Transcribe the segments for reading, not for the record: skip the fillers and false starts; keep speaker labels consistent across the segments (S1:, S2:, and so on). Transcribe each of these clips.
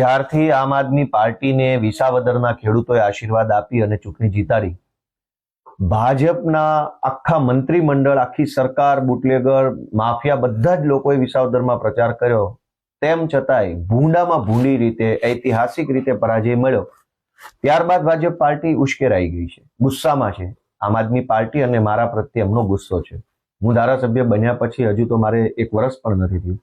S1: જ્યારથી આમ આદમી પાર્ટીને વિસાવદરના ખેડૂતોએ આશીર્વાદ આપી અને ચૂંટણી જીતાડી, ભાજપના આખા મંત્રીમંડળ, આખી સરકાર, બુટલેગર, માફિયા બધા જ લોકોએ વિસાવદરમાં પ્રચાર કર્યો. તેમ છતાંય ભૂંડામાં ભૂંડી રીતે, ઐતિહાસિક રીતે પરાજય મળ્યો. ત્યારબાદ ભાજપ પાર્ટી ઉશ્કેરાઈ ગઈ છે, ગુસ્સામાં છે. આમ આદમી પાર્ટી અને મારા પ્રત્યે એમનો ગુસ્સો છે. હું ધારાસભ્ય બન્યા પછી હજુ તો મારે 1 વર્ષ પણ નથી થયું.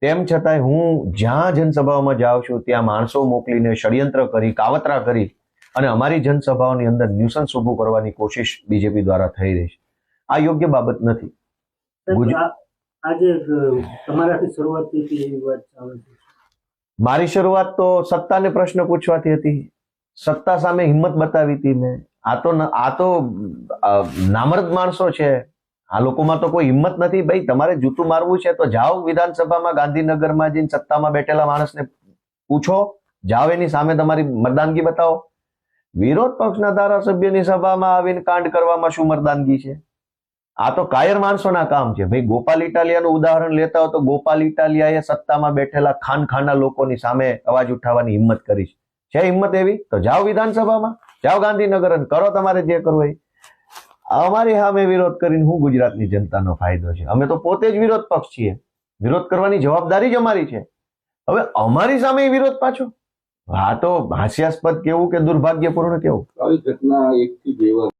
S1: તેમ છતાંય હું જ્યાં જનસભાઓમાં જાઉં છું ત્યાં માણસો મોકલીને ષડયંત્ર કરી, કાવતરા કરી અને અમારી જનસભાઓની અંદર ન્યુસન્સ ઊભું કરવાની કોશિશ બીજેપી દ્વારા થઈ રહી છે. આ યોગ્ય બાબત નથી.
S2: આજે તમારાથી શરૂઆત થઈ હતી એવી વાત ચાલે છે.
S1: મારી શરૂઆત તો સત્તાને પ્રશ્ન પૂછવાથી હતી. સત્તા સામે હિંમત બતાવી હતી મેં. આ તો નામર્દ માણસો છે. આ લોકોમાં તો કોઈ હિંમત નથી. ભાઈ, તમારે જૂતું મારવું છે તો જાઓ વિધાનસભામાં, ગાંધીનગરમાં જઈને સત્તામાં બેઠેલા માણસને પૂછો, જાઓ એની સામે તમારી મર્દાનગી બતાવો. વિરોધ પક્ષના ધારાસભ્યની સભામાં આવીને કાંડ કરવામાં શું મર્દાનગી છે? આ તો કાયર માણસોના કામ છે. ભાઈ, ગોપાલ ઇટાલિયાનું ઉદાહરણ લેતા હો તો ગોપાલ ઇટાલિયાએ સત્તામાં બેઠેલા ખાનખાના લોકોની સામે અવાજ ઉઠાવવાની હિંમત કરી છે. હિંમત એવી તો જાઓ વિધાનસભામાં, જાઓ ગાંધીનગર અને કરો તમારે જે કરવું એ. અમારી સામે વિરોધ કરીને હું ગુજરાતની જનતાનો ફાયદો છે? અમે તો પોતે જ વિરોધ પક્ષ છીએ. વિરોધ કરવાની જવાબદારી જ અમારી છે. હવે અમારી સામે વિરોધ પાછો? આ તો હાસ્યાસ્પદ કેવું કે દુર્ભાગ્યપૂર્ણ કેવું?
S3: આવી ઘટના 1 થી 2 વાર